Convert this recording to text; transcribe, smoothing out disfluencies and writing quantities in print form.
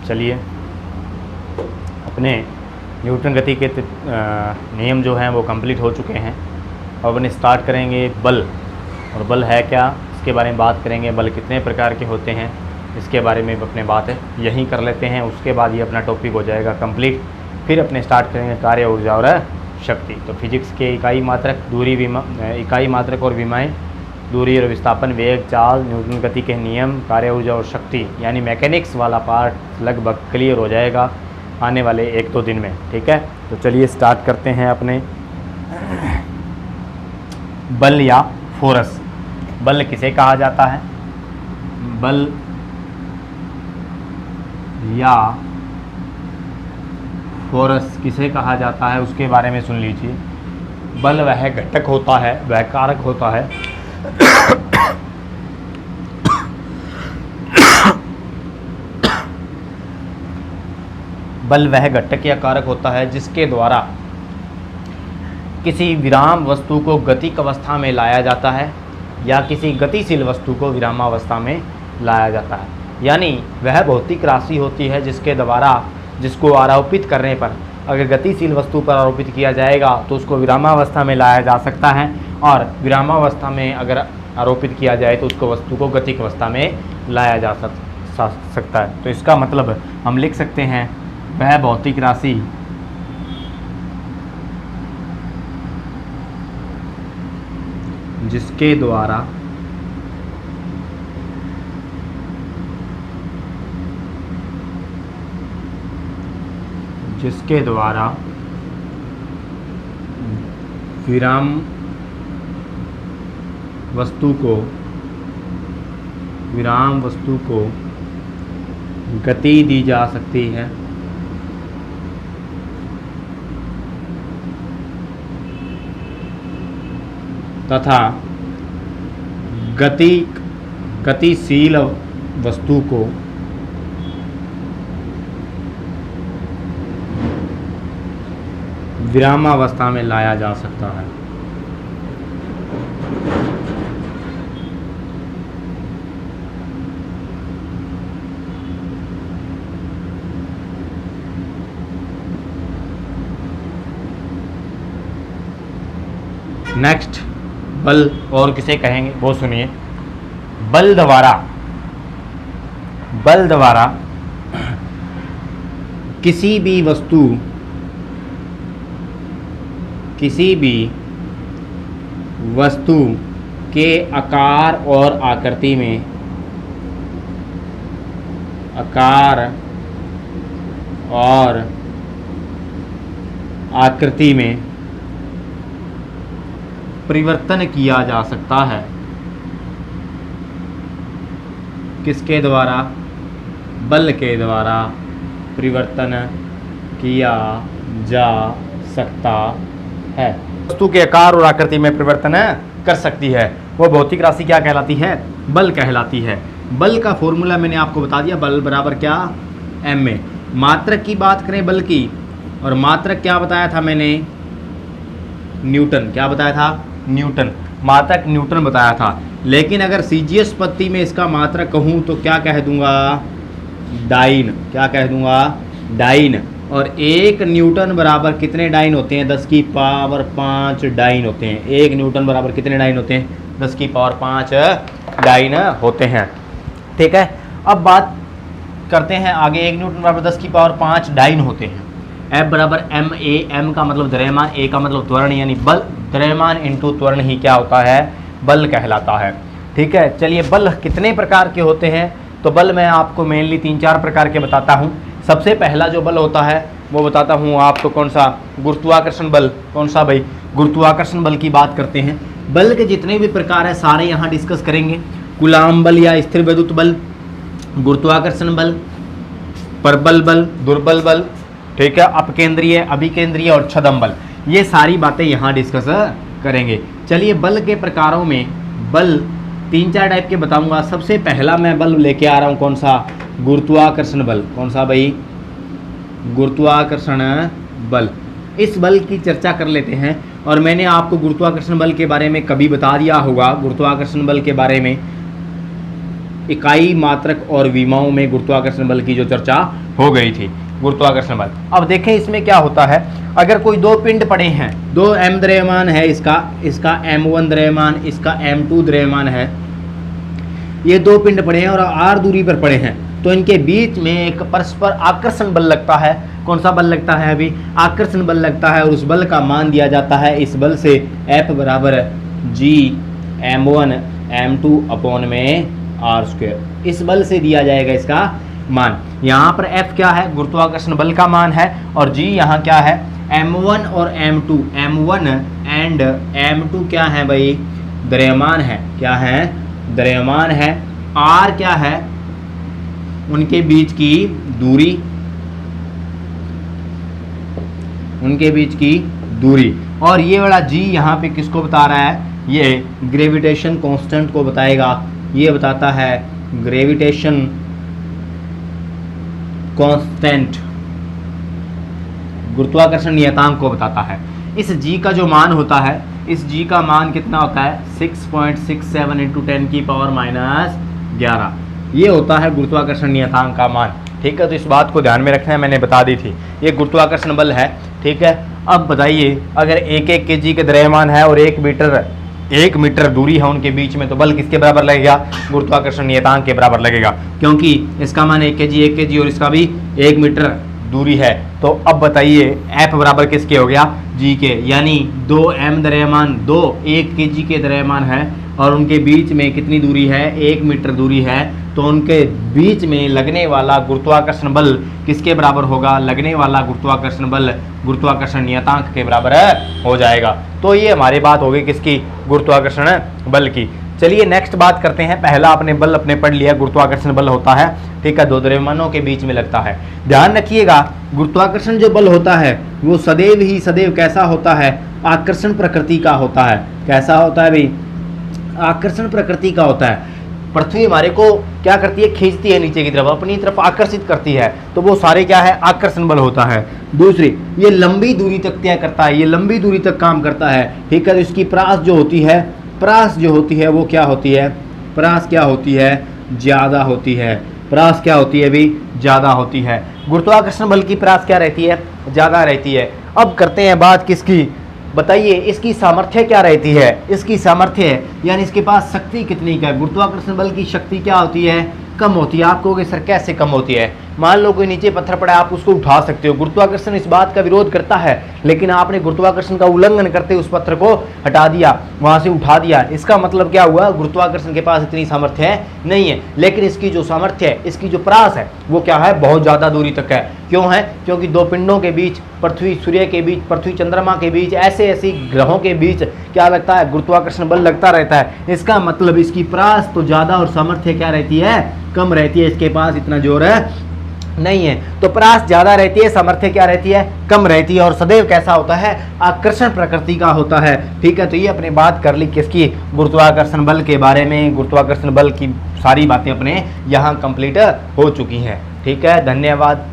चलिए अपने न्यूटन गति के नियम जो हैं वो कंप्लीट हो चुके हैं। अब अपन स्टार्ट करेंगे बल। और बल है क्या, इसके बारे में बात करेंगे। बल कितने प्रकार के होते हैं इसके बारे में अपने बात यहीं कर लेते हैं। उसके बाद ये अपना टॉपिक हो जाएगा कंप्लीट। फिर अपने स्टार्ट करेंगे कार्य, ऊर्जा और शक्ति। तो फिजिक्स के इकाई मात्रक, दूरी, इकाई मात्रक और विमाएँ, दूरी और विस्थापन, वेग, चाल, न्यूटन गति के नियम, कार्य, ऊर्जा और शक्ति, यानी मैकेनिक्स वाला पार्ट लगभग क्लियर हो जाएगा आने वाले 1-2 दिन में। ठीक है, तो चलिए स्टार्ट करते हैं अपने बल या फोर्स। बल किसे कहा जाता है? बल या फोर्स किसे कहा जाता है उसके बारे में सुन लीजिए। बल वह घटक होता है, वह कारक होता है बल वह घटक या कारक होता है जिसके द्वारा किसी विराम वस्तु को गतिक अवस्था में लाया जाता है या किसी गतिशील वस्तु को विरामावस्था में लाया जाता है। यानी वह भौतिक राशि होती है जिसके द्वारा, जिसको आरोपित करने पर, अगर गतिशील वस्तु पर आरोपित किया जाएगा तो उसको विरामावस्था में लाया जा सकता है, और विरामावस्था में अगर आरोपित किया जाए तो उसको वस्तु को गतिक अवस्था में लाया जा सकता है। तो इसका मतलब हम लिख सकते हैं वह भौतिक राशि जिसके द्वारा विराम वस्तु को गति दी जा सकती है तथा गतिशील वस्तु को विरामावस्था में लाया जा सकता है। नेक्स्ट, बल और किसे कहेंगे वो सुनिए। बल द्वारा किसी भी वस्तु के आकार और आकृति में परिवर्तन किया जा सकता है। किसके द्वारा? बल के द्वारा परिवर्तन किया जा सकता है। वस्तु के आकार और आकृति में परिवर्तन कर सकती है वो भौतिक राशि क्या कहलाती है? बल कहलाती है। बल का फॉर्मूला मैंने आपको बता दिया, बल बराबर क्या? m में। मात्रक की बात करें बल की, और मात्रक क्या बताया था मैंने? न्यूटन। क्या बताया था? न्यूटन। मात्रक न्यूटन बताया था। लेकिन अगर सीजीएस पद्धति में इसका मात्रक कहूँ तो क्या कह दूंगा? डाइन। क्या कह दूंगा? डाइन। और 1 न्यूटन बराबर कितने डाइन होते हैं? 10 की पावर 5 डाइन होते हैं। 1 न्यूटन बराबर कितने डाइन होते हैं? 10 की पावर 5 डाइन होते हैं। ठीक है, अब बात करते हैं आगे। 1 न्यूटन बराबर 10 की पावर 5 डाइन होते हैं। F बराबर एम ए, एम का मतलब द्रव्यमान, ए का मतलब त्वरण, यानी बल, द्रव्यमान इंटू त्वरण ही क्या होता है? बल कहलाता है। ठीक है, चलिए बल कितने प्रकार के होते हैं? तो बल मैं आपको मेनली 3-4 प्रकार के बताता हूँ। सबसे पहला जो बल होता है वो बताता हूँ आपको, कौन सा? गुरुत्वाकर्षण बल। कौन सा भाई? गुरुत्वाकर्षण बल की बात करते हैं। बल के जितने भी प्रकार है सारे यहाँ डिस्कस करेंगे। कूलाम बल या स्थिर वैद्युत बल, गुरुत्वाकर्षण बल, प्रबल बल, दुर्बल बल, ठीक है, अपकेंद्रीय, अभिकेंद्रीय और छद्म बल, ये सारी बातें यहाँ डिस्कस करेंगे। चलिए बल के प्रकारों में बल 3-4 टाइप के बताऊंगा। सबसे पहला मैं बल लेके आ रहा हूँ, कौन सा? गुरुत्वाकर्षण बल। कौन सा भाई? गुरुत्वाकर्षण बल। इस बल की चर्चा कर लेते हैं। और मैंने आपको गुरुत्वाकर्षण बल के बारे में कभी बता दिया होगा, गुरुत्वाकर्षण बल के बारे में इकाई, मात्रक और विमाओं में गुरुत्वाकर्षण बल की जो चर्चा हो गई थी, गुरुत्वाकर्षण बल। अब देखें इसमें क्या होता है, अगर कोई दो पिंड पड़े हैं, दो m द्रव्यमान है, इसका m1 द्रव्यमान, इसका m2 द्रव्यमान है, ये दो पिंड पड़े हैं और r दूरी पर पड़े हैं, तो इनके बीच में एक परस्पर आकर्षण बल लगता है। कौन सा बल लगता है? अभी आकर्षण बल लगता है, और उस बल का मान दिया जाता है इस बल से F बराबर G m1 m2 अपॉन में r²। इस बल से दिया जाएगा इसका मान। यहाँ पर F क्या है? गुरुत्वाकर्षण बल का मान है, और G यहाँ क्या है? m1 और m2, m1 एंड m2 क्या है भाई? द्रव्यमान है। क्या है? द्रव्यमान है। r क्या है? उनके बीच की दूरी, उनके बीच की दूरी। और ये वाला G यहाँ पे किसको बता रहा है? ये ग्रेविटेशन कांस्टेंट को बताएगा। ये बताता है ग्रेविटेशन कांस्टेंट, गुरुत्वाकर्षण नियतांक को बताता है। इस G का जो मान होता है, इस G का मान कितना होता है? 6.67 इंटू 10 की पावर माइनस 11। ये होता है गुरुत्वाकर्षण नियतांक का मान। ठीक है, तो इस बात को ध्यान में रखना है, मैंने बता दी थी। ये गुरुत्वाकर्षण बल है। ठीक है, अब बताइए, अगर 1 kg के द्रव्यमान है और 1 मीटर दूरी है उनके बीच में, तो बल किसके बराबर लगेगा? गुरुत्वाकर्षण नियतांक के बराबर लगेगा, क्योंकि इसका मान 1 kg और इसका भी 1 मीटर दूरी है। तो अब बताइए F बराबर किसके हो गया? G के, यानी 2m द्रव्यमान, 1 kg के द्रव्यमान है और उनके बीच में कितनी दूरी है? 1 मीटर दूरी है, तो उनके बीच में लगने वाला गुरुत्वाकर्षण बल किसके बराबर होगा? लगने वाला गुरुत्वाकर्षण बल गुरुत्वाकर्षण नियतांक के बराबर हो जाएगा। तो ये हमारी बात हो गई किसकी? गुरुत्वाकर्षण बल की। चलिए नेक्स्ट बात करते हैं। पहला अपने बल अपने पढ़ लिया, गुरुत्वाकर्षण बल होता है, ठीक है, दो द्रव्यमानों के बीच में लगता है। ध्यान रखिएगा, गुरुत्वाकर्षण जो बल होता है वो सदैव कैसा होता है? आकर्षण प्रकृति का होता है। कैसा होता है भाई? आकर्षण प्रकृति का होता है। पृथ्वी हमारे को क्या करती है? खींचती है नीचे की तरफ, अपनी तरफ आकर्षित करती है, तो वो सारे क्या है? आकर्षण बल होता है। दूसरी, ये लंबी दूरी तक तय करता है, ये लंबी दूरी तक काम करता है। ठीक है, तो इसकी प्रास जो होती है, प्रास जो होती है वो क्या होती है? प्रास क्या होती है? ज़्यादा होती है। प्रास क्या होती है भी? ज़्यादा होती है। गुरुत्वाकर्षण बल की प्रास क्या रहती है? ज़्यादा रहती है। अब करते हैं बात किसकी? बताइए इसकी सामर्थ्य क्या रहती है? इसकी सामर्थ्य यानी इसके पास शक्ति कितनी का है? गुरुत्वाकर्षण बल की शक्ति क्या होती है? कम होती है। आप कहोगे सर कैसे कम होती है? मान लो कोई नीचे पत्थर पड़ा है, आप उसको उठा सकते हो, गुरुत्वाकर्षण इस बात का विरोध करता है, लेकिन आपने गुरुत्वाकर्षण का उल्लंघन करते उस पत्थर को हटा दिया, वहां से उठा दिया। इसका मतलब क्या हुआ? गुरुत्वाकर्षण के पास इतनी सामर्थ्य नहीं है, लेकिन इसकी जो सामर्थ्य है, इसकी जो प्रास है वो क्या है? बहुत ज़्यादा दूरी तक है। क्यों है? क्योंकि दो पिंडों के बीच, पृथ्वी सूर्य के बीच, पृथ्वी चंद्रमा के बीच, ऐसे ग्रहों के बीच क्या लगता है? गुरुत्वाकर्षण बल लगता रहता है। इसका मतलब इसकी प्रास तो ज़्यादा और सामर्थ्य क्या रहती है? कम रहती है। इसके पास इतना जोर नहीं है, तो प्रास ज़्यादा रहती है, सामर्थ्य क्या रहती है? कम रहती है। और सदैव कैसा होता है? आकर्षण प्रकृति का होता है। ठीक है, तो ये अपने बात कर ली किसकी? गुरुत्वाकर्षण बल के बारे में। गुरुत्वाकर्षण बल की सारी बातें अपने यहाँ कंप्लीट हो चुकी हैं। ठीक है, धन्यवाद।